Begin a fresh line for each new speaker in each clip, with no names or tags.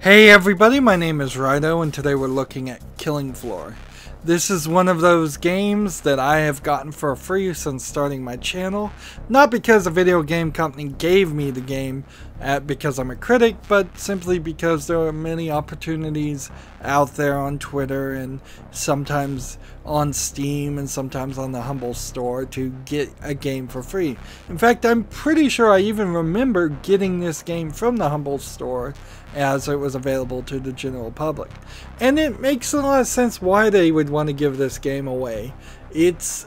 Hey everybody, my name is Rydo and today we're looking at Killing Floor. This is one of those games that I have gotten for free since starting my channel. Not because a video game company gave me the game because I'm a critic, but simply because there are many opportunities out there on Twitter and sometimes on Steam and sometimes on the Humble Store to get a game for free. In fact, I'm pretty sure I even remember getting this game from the Humble Store as it was available to the general public. And it makes a lot of sense why they would want to give this game away. It's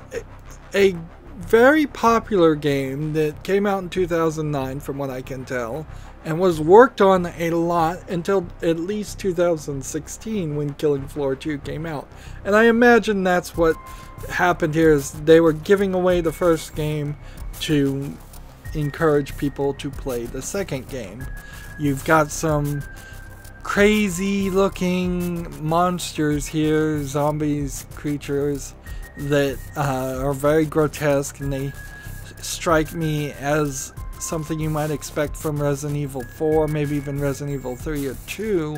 a very popular game that came out in 2009 from what I can tell, and was worked on a lot until at least 2016 when Killing Floor 2 came out. And I imagine that's what happened here, is they were giving away the first game to encourage people to play the second game. You've got some crazy looking monsters here, zombies, creatures that are very grotesque, and they strike me as something you might expect from Resident Evil 4, maybe even Resident Evil 3 or 2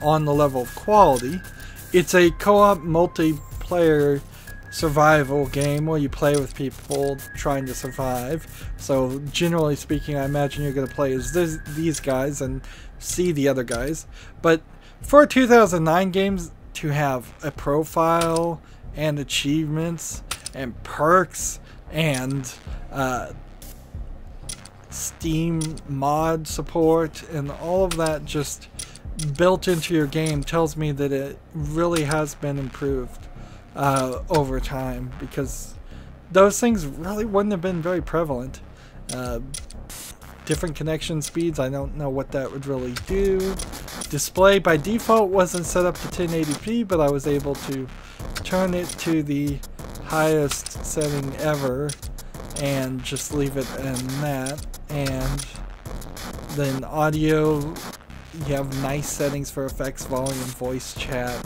on the level of quality. It's a co-op multiplayer survival game where you play with people trying to survive. So generally speaking, I imagine you're going to play as these guys and see the other guys. But for a 2009 game to have a profile and achievements and perks and Steam mod support and all of that just built into your game tells me that it really has been improved over time, because those things really wouldn't have been very prevalent. Different connection speeds, I don't know what that would really do. Display by default wasn't set up to 1080p, but I was able to turn it to the highest setting ever and just leave it in that. And then audio, you have nice settings for effects, volume, voice chat.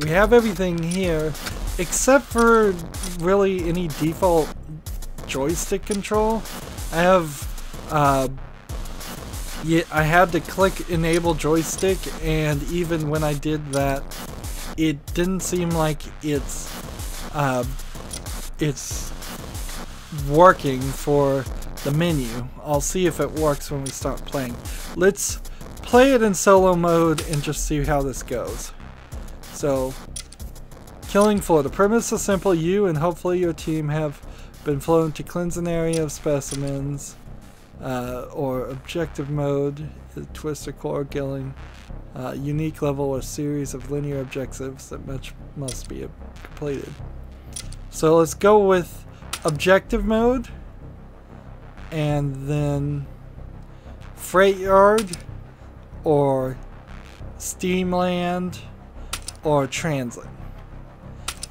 We have everything here except for really any default joystick control. I had to click enable joystick, and even when I did that, it didn't seem like it's working for the menu. I'll see if it works when we start playing. Let's play it in solo mode and just see how this goes. So, Killing Floor. The premise is simple. You and hopefully your team have been flown to cleanse an area of specimens, or objective mode, twist or core killing, unique level or series of linear objectives that must be completed. So let's go with objective mode, and then freight yard, or steamland, or transit.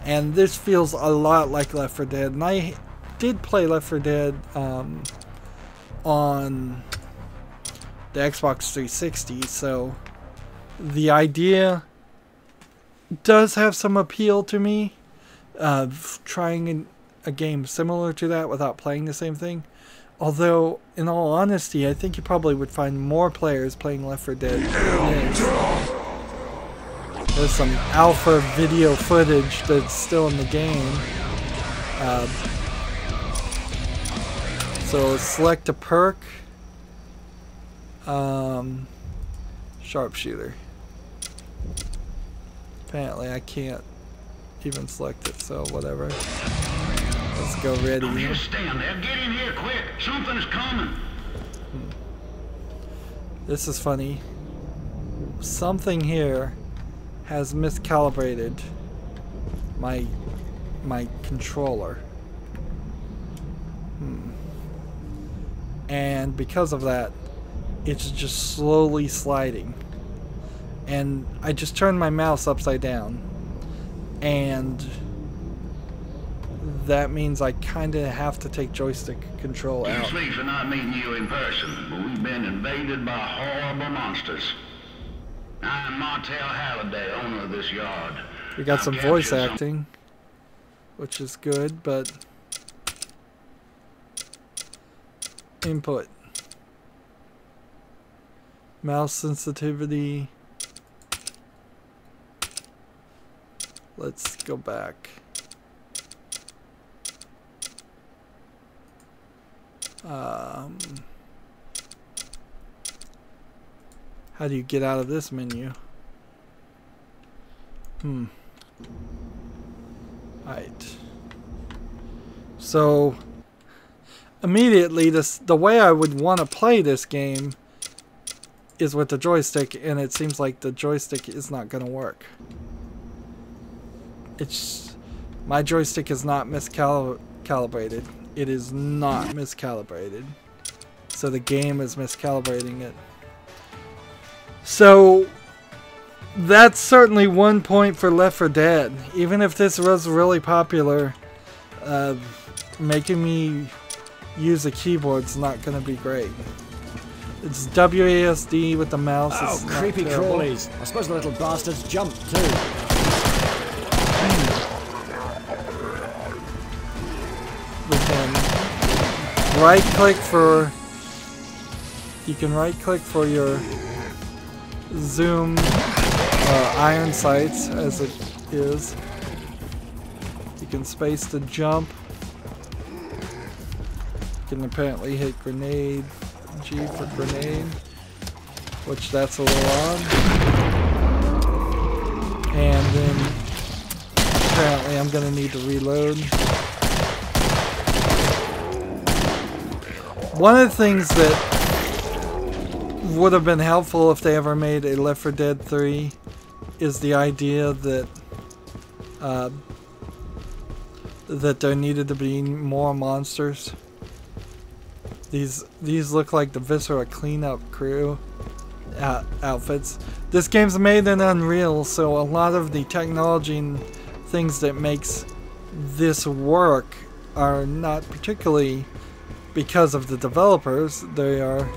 And this feels a lot like Left 4 Dead, and I did play Left 4 Dead on the Xbox 360, so the idea does have some appeal to me of trying a game similar to that without playing the same thing. Although, in all honesty, I think you probably would find more players playing Left 4 Dead than this. There's some alpha video footage that's still in the game. So select a perk. Sharpshooter. Apparently I can't even select it, so whatever. Let's go ready.
Don't just stand there. Get in here quick. Something's coming.
This is funny. Something here has miscalibrated my controller. And because of that, it's just slowly sliding. And I just turned my mouse upside down, and that means I kinda have to take joystick control out.
Excuse me for not meeting you in person, but we've been invaded by horrible monsters. I'm Martel Halliday, owner of this yard.
We got some voice acting, which is good, but input. Mouse sensitivity. Let's go back. How do you get out of this menu? Right. So immediately the way I would want to play this game is with the joystick, and it seems like the joystick is not going to work. My joystick is not miscalibrated. It is not miscalibrated. So the game is miscalibrating it. So that's certainly one point for Left 4 Dead. Even if this was really popular, making me use a keyboard's not going to be great. It's WASD with the mouse.
Oh, creepy crawlies. I suppose the little bastards jumped too.
We can right click for... You can right click for your zoom iron sights as it is. You can space to jump. You can apparently hit grenade. G for grenade, which that's a little odd. And then apparently I'm gonna need to reload. One of the things that would have been helpful if they ever made a Left 4 Dead 3 is the idea that that there needed to be more monsters. These look like the Viscera cleanup crew outfits. This game's made in Unreal, so a lot of the technology and things that makes this work are not particularly because of the developers. They are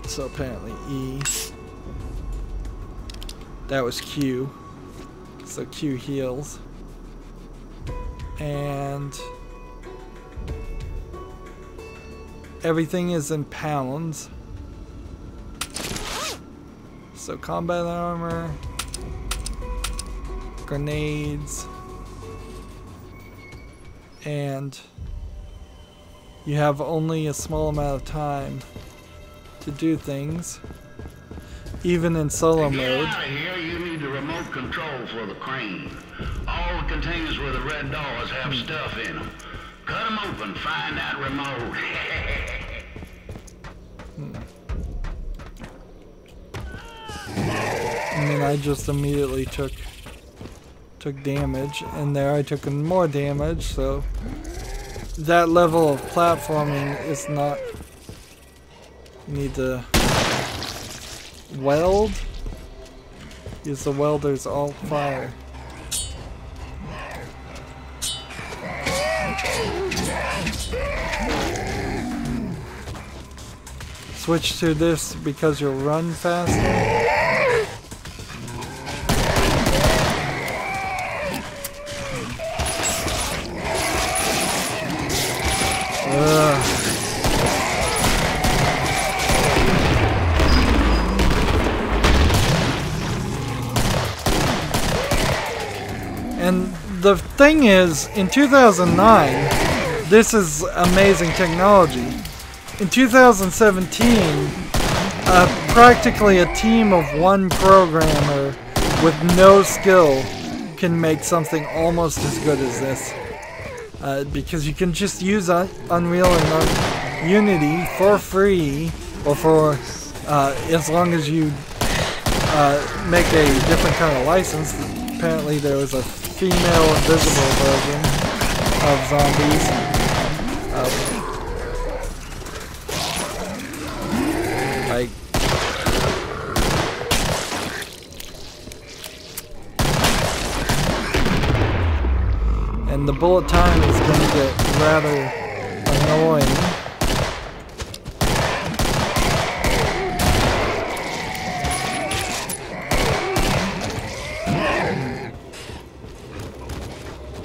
so apparently E. That was Q. So Q heals. And everything is in pounds. So combat armor, grenades, and you have only a small amount of time to do things, even in solo mode.
To get out of here, you need the remote control for the crane. All the containers with the red doors have stuff in them. Cut them open, find that remote.
And then I just immediately took damage, and there I took more damage, so that level of platforming is not... You need to weld. Use the welder's alt fire. Switch to this because you'll run faster. And the thing is, in 2009, this is amazing technology. In 2017, practically a team of one programmer with no skill can make something almost as good as this. Because you can just use Unreal and Unity for free, or for as long as you make a different kind of license. Apparently there was a female invisible version of zombies. And the bullet time is going to get rather annoying.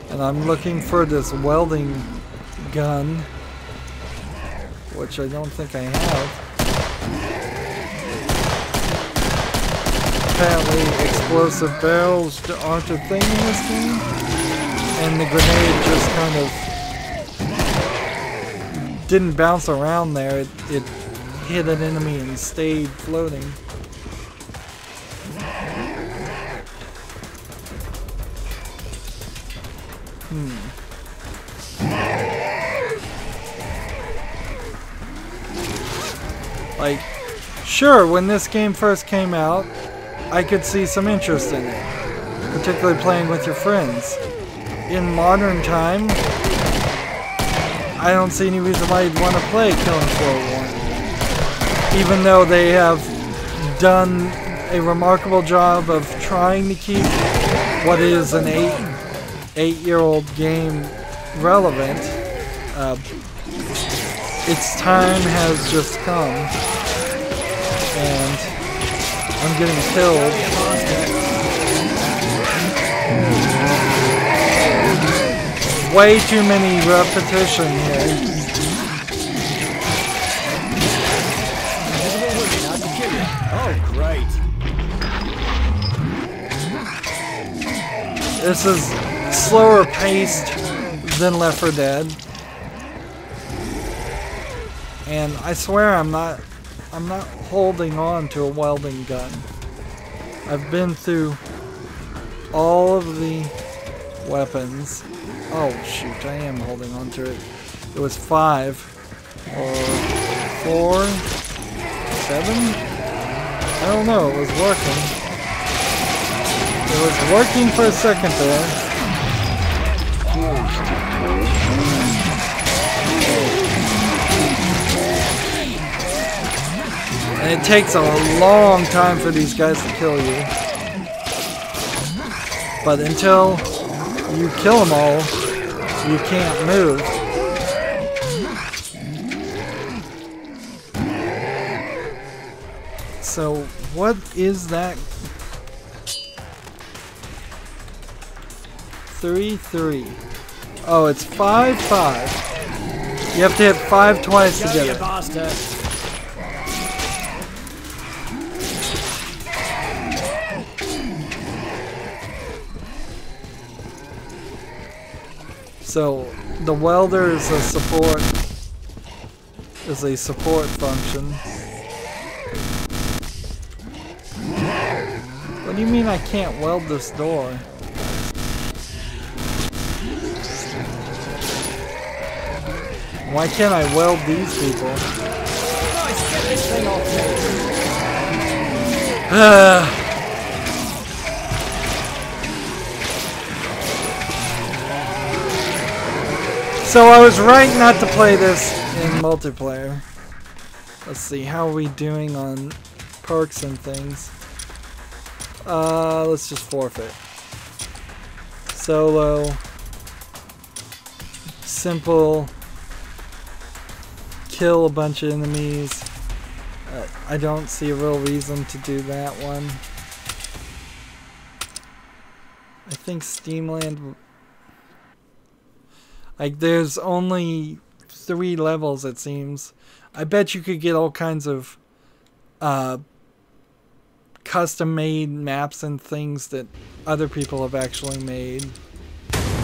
And I'm looking for this welding gun, which I don't think I have. Apparently explosive barrels aren't a thing in this game, and the grenade just kind of didn't bounce around there. It hit an enemy and stayed floating. Like, sure, when this game first came out, I could see some interest in it, particularly playing with your friends. In modern time, I don't see any reason why you'd want to play Killing Floor 1. Even though they have done a remarkable job of trying to keep what is an eight-year-old game relevant, its time has just come, and I'm getting killed. Way too many repetition here.
Oh, great.
This is slower paced than Left 4 Dead. And I swear I'm not holding on to a welding gun. I've been through all of the weapons. Oh shoot, I am holding on to it. It was 5 or 4, 7? I don't know, it was working. It was working for a second there. And it takes a long time for these guys to kill you. But until you kill them all, you can't move. So, what is that? 3-3. Oh, it's 5-5. You have to hit 5 twice to get it. So the welder is a support function. What do you mean I can't weld this door? Why can't I weld these people? So I was right not to play this in multiplayer. Let's see, how are we doing on perks and things? Let's just forfeit. Solo. Simple. Kill a bunch of enemies. I don't see a real reason to do that one. I think Steamland... Like, there's only 3 levels, it seems. I bet you could get all kinds of custom-made maps and things that other people have actually made.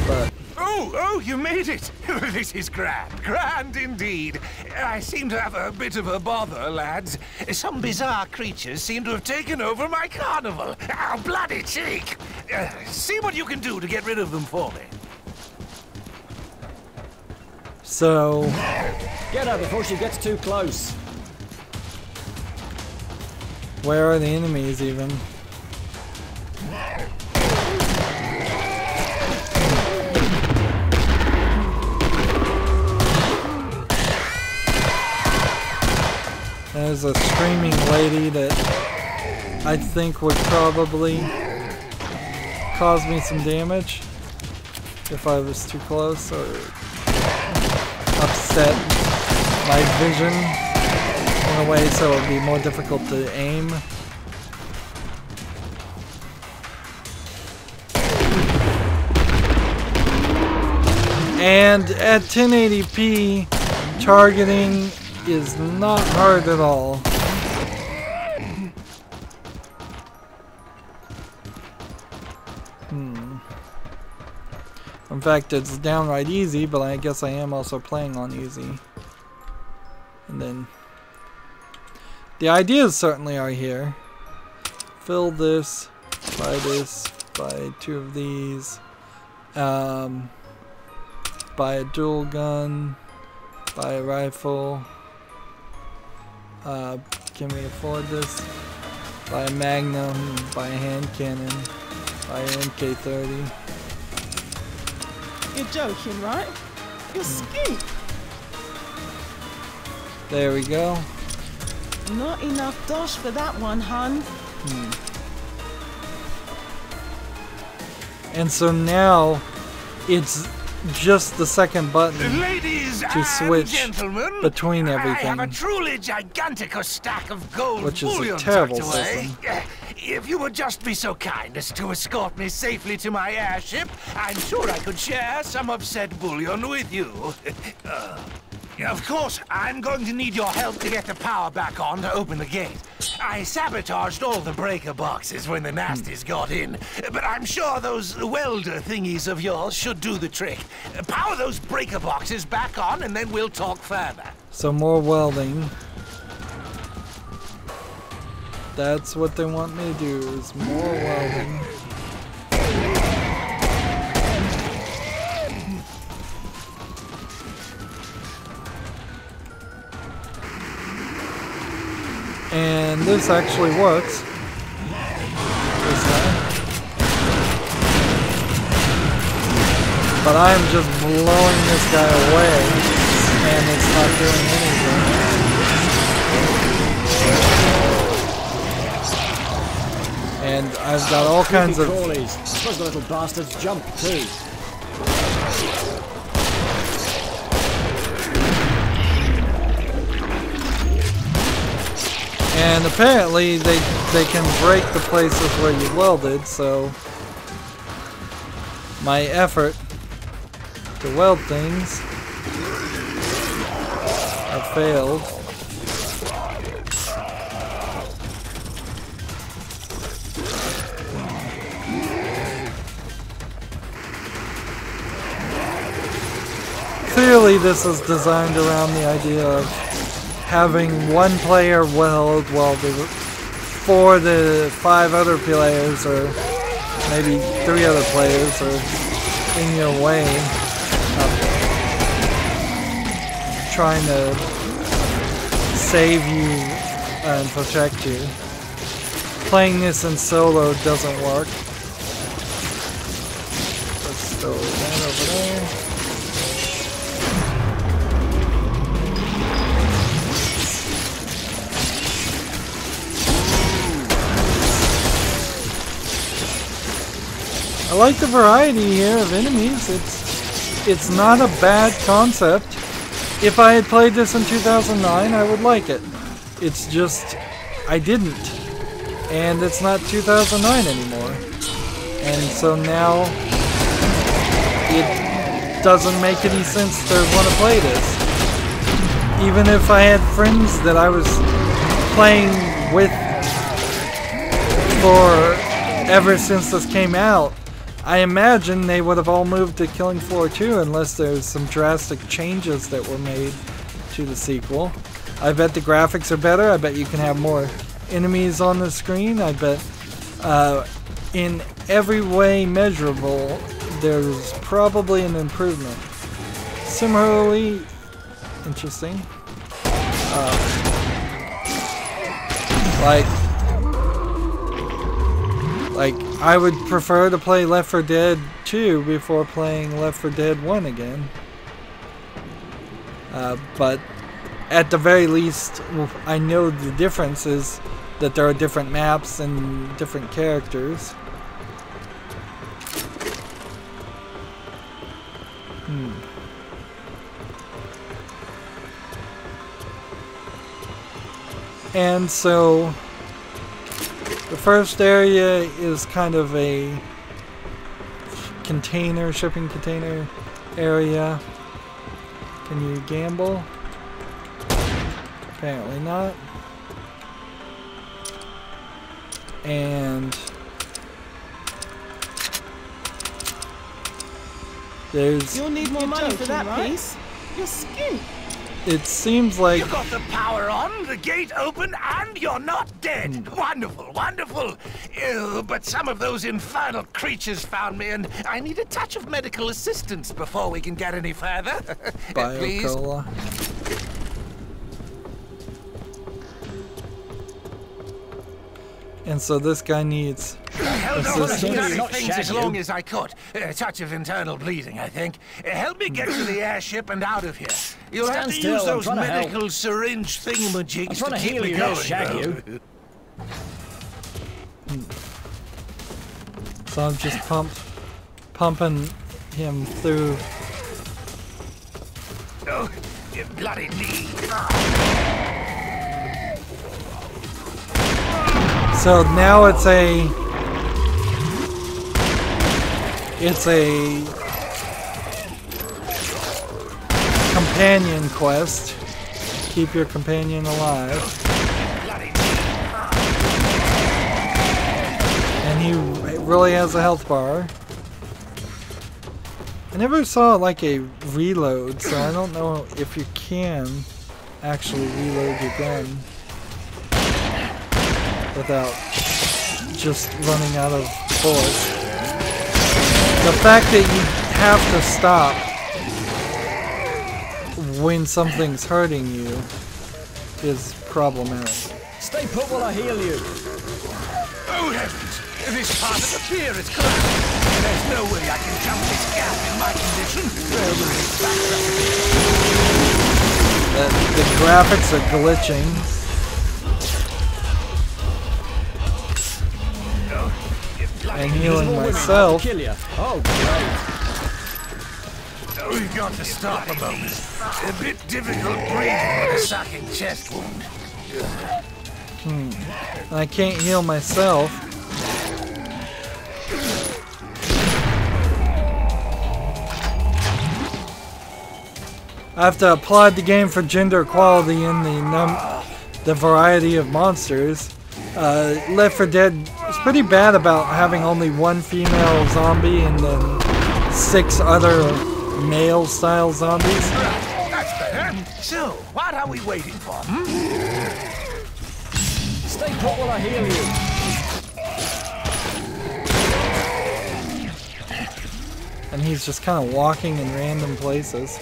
But...
Oh, you made it! This is grand indeed. I seem to have a bit of a bother, lads. Some bizarre creatures seem to have taken over my carnival. Oh, bloody cheek! See what you can do to get rid of them for me.
So...
Get her before she gets too close.
Where are the enemies even? There's a screaming lady that I think would probably cause me some damage if I was too close or upset my vision in a way so it would be more difficult to aim. And at 1080p, targeting is not hard at all. In fact, it's downright easy, but I guess I am also playing on easy. And then the ideas certainly are here. Fill this, buy 2 of these, buy a dual gun, buy a rifle, can we afford this? Buy a magnum, buy a hand cannon, buy an MK30.
You're joking, right? You're skint.
There we go.
Not enough dosh for that one, hun.
And so now it's just the second button
Ladies
to switch
and gentlemen,
between everything.
I have a truly giganticous stack of gold
Which is a
bullion
terrible
tucked away.
system.
If you would just be so kind as to escort me safely to my airship, I'm sure I could share some of said bullion with you. Of course, I'm going to need your help to get the power back on to open the gate. I sabotaged all the breaker boxes when the nasties got in, but I'm sure those welder thingies of yours should do the trick. Power those breaker boxes back on and then we'll talk further.
So more welding. That's what they want me to do, is more welding. And this actually works. This time. But I'm just blowing this guy away, and it's not doing anything. And I've got all kinds of...
crawlies. I suppose the little bastards jump too.
And apparently they can break the places where you welded, so my effort to weld things have failed. Clearly this is designed around the idea of having one player weld while the 4 to 5 other players, or maybe 3 other players, are in your way of trying to save you and protect you. Playing this in solo doesn't work. Let's throw that over there. I like the variety here of enemies. It's not a bad concept. If I had played this in 2009, I would like it. It's just, I didn't. And it's not 2009 anymore. And so now, it doesn't make any sense to want to play this. Even if I had friends that I was playing with for ever since this came out, I imagine they would have all moved to Killing Floor 2 unless there's some drastic changes that were made to the sequel. I bet the graphics are better. I bet you can have more enemies on the screen. I bet in every way measurable there's probably an improvement. Similarly, interesting. Like, I would prefer to play Left 4 Dead 2 before playing Left 4 Dead 1 again. But at the very least, I know the difference is that there are different maps and different characters. And so the first area is kind of a container, shipping container area. Can you gamble? Apparently not. And There's...
You'll need more money for that piece. You're skint.
It seems like...
You got the power on, the gate open, and you're not dead. Wonderful, wonderful. But some of those infernal creatures found me, and I need a touch of medical assistance before we can get any further. Please.
Bio-cola. And so this guy needs assistance.
Things as long as I could. A touch of internal bleeding, I think. Help me get to the airship and out of here. You'll have to use those medical syringe thingamajigs to keep me going.
So I'm just pumping him through.
Oh, you bloody knee.
So now it's a companion quest. Keep your companion alive. And he really has a health bar. I never saw like a reload, so I don't know if you can actually reload your gun without just running out of bullets. The fact that you have to stop when something's hurting you is problematic.
Stay put while I heal you.
Oh heavens! This part of the pier is collapsed. There's no way I can jump this gap in my condition.
The graphics are glitching. And healing myself.
Oh, great.
We've got to stop a moment. A bit difficult breathing with a sucking chest wound.
I can't heal myself. I have to applaud the game for gender equality in the variety of monsters. Left 4 Dead is pretty bad about having only one female zombie and then 6 other male-style zombies.
That's better. So, what are we waiting for?
Stay put while I heal you.
And he's just kind of walking in random places.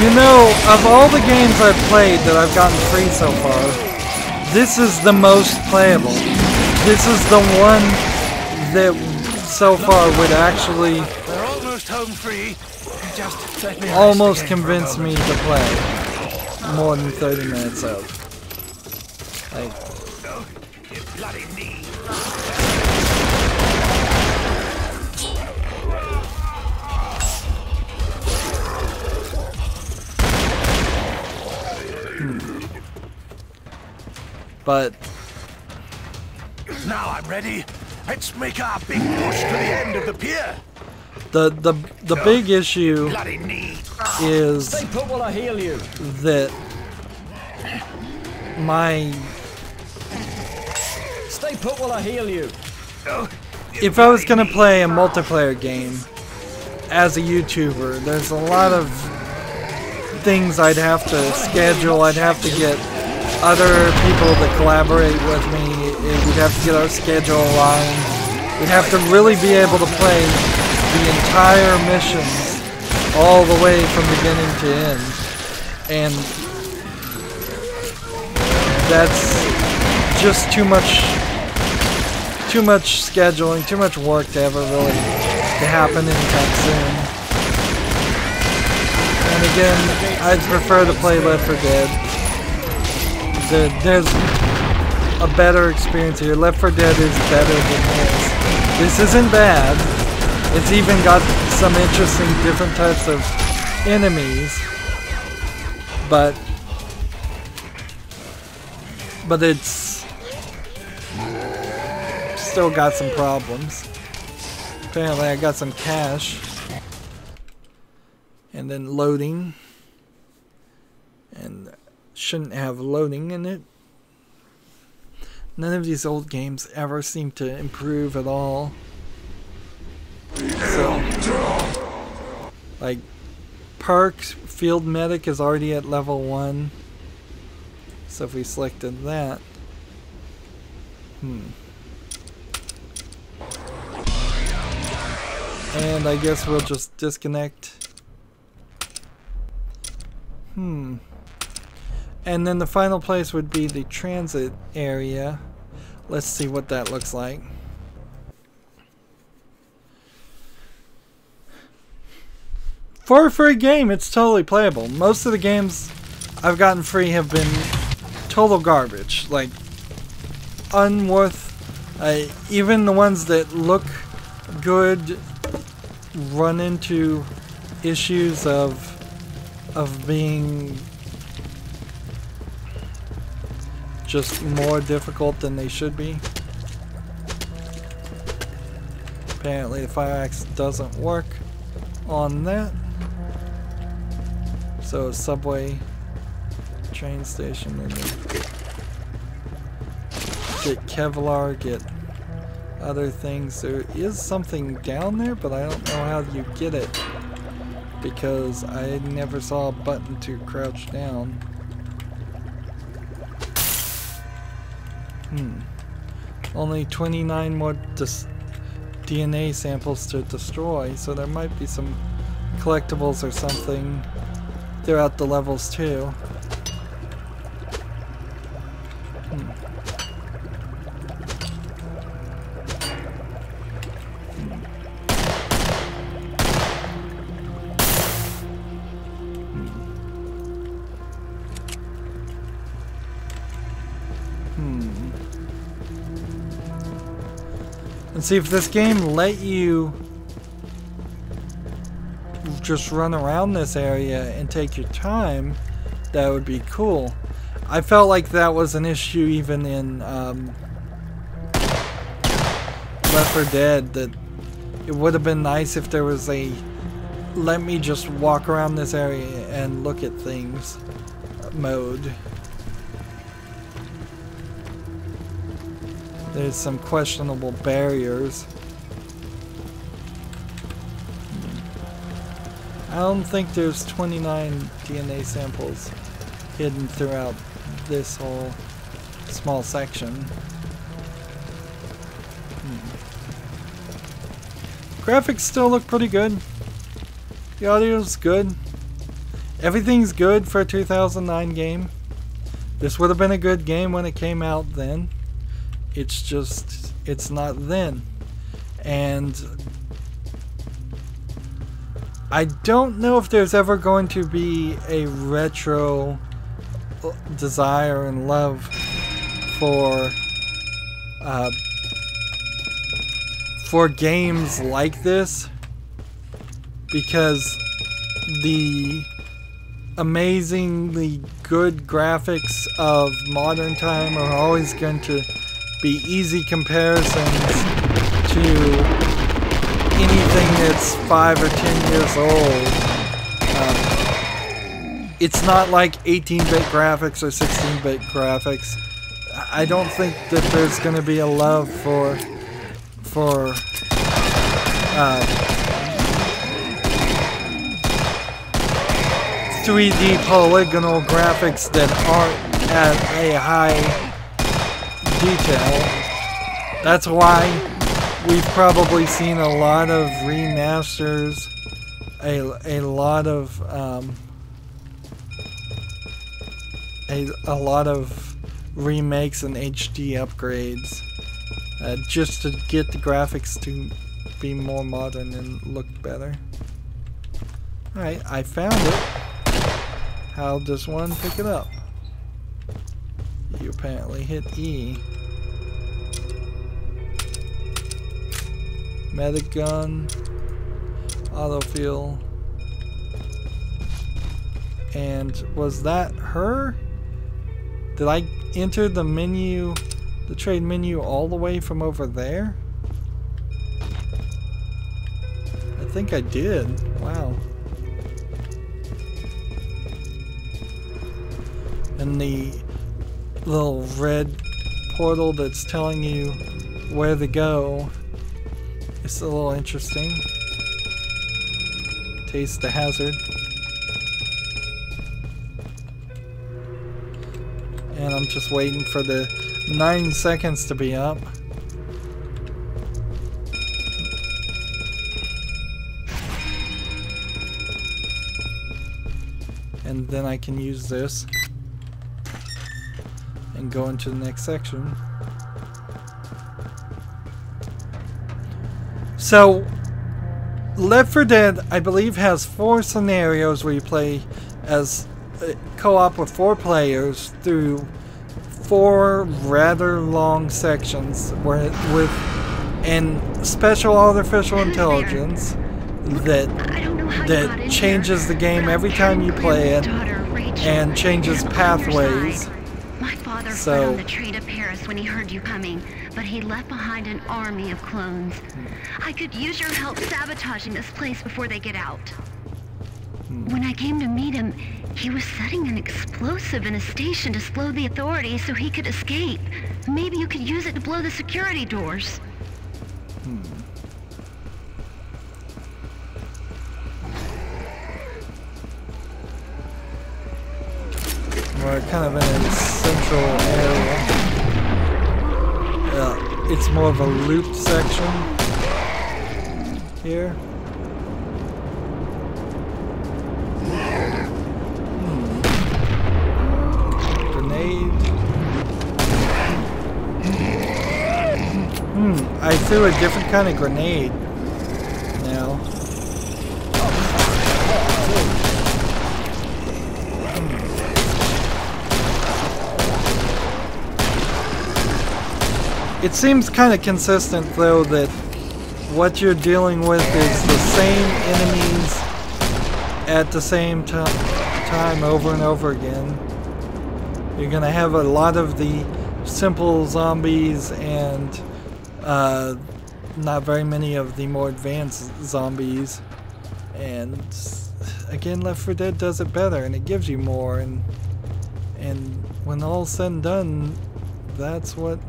You know, of all the games I've played that I've gotten free so far, this is the most playable. This is the one that so far would actually
They're almost home free. Just let me
almost convince me to play more than 30 minutes of. Like,
Oh, you bloody knee.
but
Now I'm ready. Let's make our big push to the end of the pier.
the big issue
Bloody knee.
is
Stay put while I heal you.
that my
Stay put while I heal you.
Oh,
if I was gonna play a multiplayer game as a YouTuber, there's a lot of things I'd have to schedule. I'd have to get other people to collaborate with me. We'd have to get our schedule aligned. We'd have to really be able to play the entire missions all the way from beginning to end. And that's just too much scheduling, too much work to ever really to happen anytime soon. And again, I'd prefer to play Left 4 Dead. There's a better experience here. Left 4 Dead is better than this. This isn't bad. It's even got some interesting different types of enemies. But it's Still got some problems. Apparently I got some cash. And then loading. And shouldn't have loading in it. None of these old games ever seem to improve at all. So, like, perks, field medic is already at level 1. So if we selected that, and I guess we'll just disconnect. And then the final place would be the transit area. Let's see what that looks like. For a free game, it's totally playable. Most of the games I've gotten free have been total garbage. Like, unworth. Even the ones that look good run into issues of being just more difficult than they should be. Apparently the fire axe doesn't work on that. So subway, train station, and then get Kevlar, get other things. There is something down there, but I don't know how you get it because I never saw a button to crouch down. Only 29 more DNA samples to destroy, so there might be some collectibles or something throughout the levels too. And see if this game let you just run around this area and take your time, that would be cool. I felt like that was an issue even in Left 4 Dead, that it would have been nice if there was a let me just walk around this area and look at things mode. There's some questionable barriers. I don't think there's 29 DNA samples hidden throughout this whole small section. Graphics still look pretty good. The audio's good. Everything's good for a 2009 game. This would have been a good game when it came out then. It's just, it's not then. And I don't know if there's ever going to be a retro desire and love for games like this, because the amazingly good graphics of modern time are always going to be easy comparisons to anything that's 5 or 10 years old. It's not like 18-bit graphics or 16-bit graphics. I don't think that there's going to be a love for 3D polygonal graphics that aren't at a high detail. That's why we've probably seen a lot of remasters, a lot of remakes and HD upgrades, just to get the graphics to be more modern and look better. Alright, I found it. How does one pick it up? You apparently hit E. Medic gun, autofill, and was that her? Did I enter the menu the trade menu all the way from over there? I think I did. Wow. And the little red portal that's telling you where to go is a little interesting. Taste the hazard. And I'm just waiting for the 9 seconds to be up. And then I can use this and go into the next section. So, Left 4 Dead, I believe, has 4 scenarios where you play as co-op with 4 players through 4 rather long sections where with and special artificial intelligence that changes the game every time you play it and changes pathways.
My father fled on the train to Paris when he heard you coming, but he left behind an army of clones. I could use your help sabotaging this place before they get out. When I came to meet him, he was setting an explosive in a station to slow the authorities so he could escape. Maybe you could use it to blow the security doors.
We're kind of in a central area. It's more of a looped section here. Grenade. I threw a different kind of grenade now. It seems kind of consistent, though, that what you're dealing with is the same enemies at the same time over and over again. You're going to have a lot of the simple zombies and not very many of the more advanced zombies. And again, Left 4 Dead does it better, and it gives you more. And when all's said and done, that's what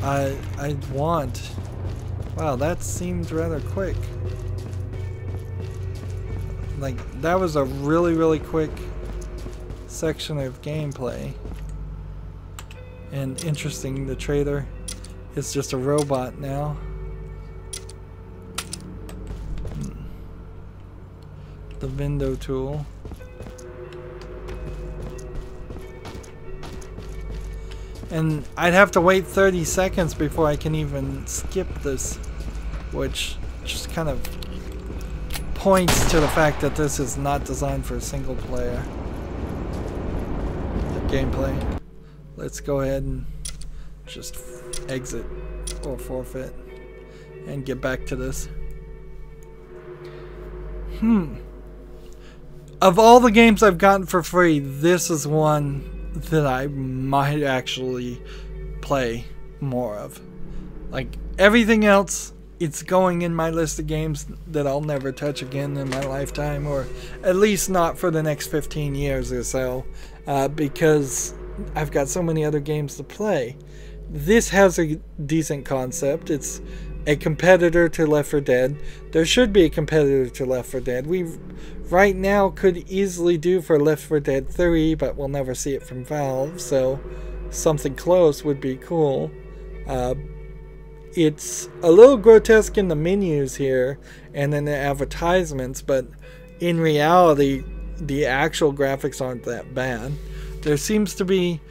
I want. Wow, that seemed rather quick. Like, that was a really quick section of gameplay. And interesting, the trader is just a robot now. The window tool. And I'd have to wait 30 seconds before I can even skip this, which just kind of points to the fact that this is not designed for single player gameplay. Let's go ahead and just exit or forfeit and get back to this. Of all the games I've gotten for free, this is one that I might actually play more of. Like everything else, it's going in my list of games that I'll never touch again in my lifetime, or at least not for the next 15 years or so, because I've got so many other games to play. This has a decent concept. It's a competitor to Left 4 Dead. There should be a competitor to Left 4 Dead. We right now could easily do for Left 4 Dead 3, but we'll never see it from Valve, so something close would be cool. It's a little grotesque in the menus here and in the advertisements, but in reality, the actual graphics aren't that bad. There seems to be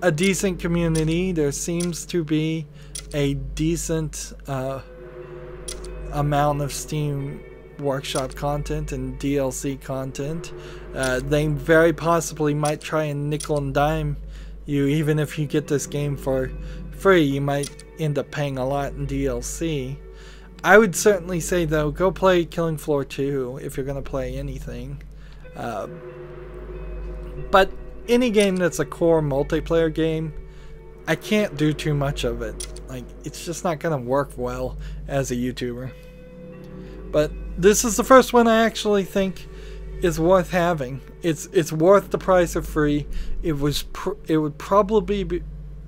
a decent community. There seems to be a decent amount of Steam Workshop content and DLC content. They very possibly might try and nickel and dime you. Even if you get this game for free, you might end up paying a lot in DLC. I would certainly say, though, go play Killing Floor 2 if you're going to play anything. But any game that's a core multiplayer game, I can't do too much of it. Like, it's just not gonna work well as a YouTuber. But this is the first one I actually think is worth having. It's worth the price of free. It would probably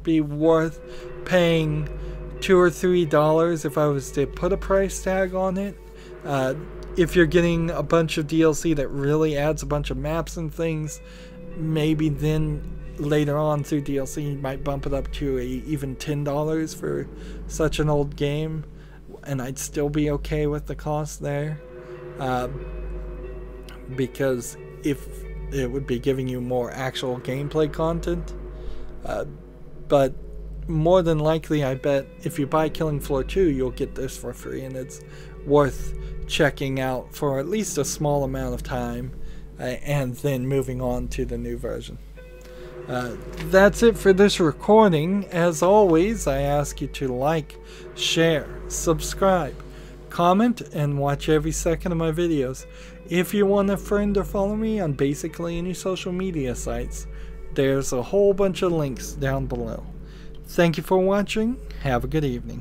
be worth paying $2 or $3 if I was to put a price tag on it. If you're getting a bunch of DLC that really adds a bunch of maps and things, maybe then later on through DLC you might bump it up to even $10 for such an old game, and I'd still be okay with the cost there, because if it would be giving you more actual gameplay content. But more than likely, I bet if you buy Killing Floor 2, you'll get this for free, and it's worth checking out for at least a small amount of time, and then moving on to the new version. That's it for this recording. As always, I ask you to like, share, subscribe, comment, and watch every second of my videos. If you want to friend or follow me on basically any social media sites, there's a whole bunch of links down below. Thank you for watching. Have a good evening.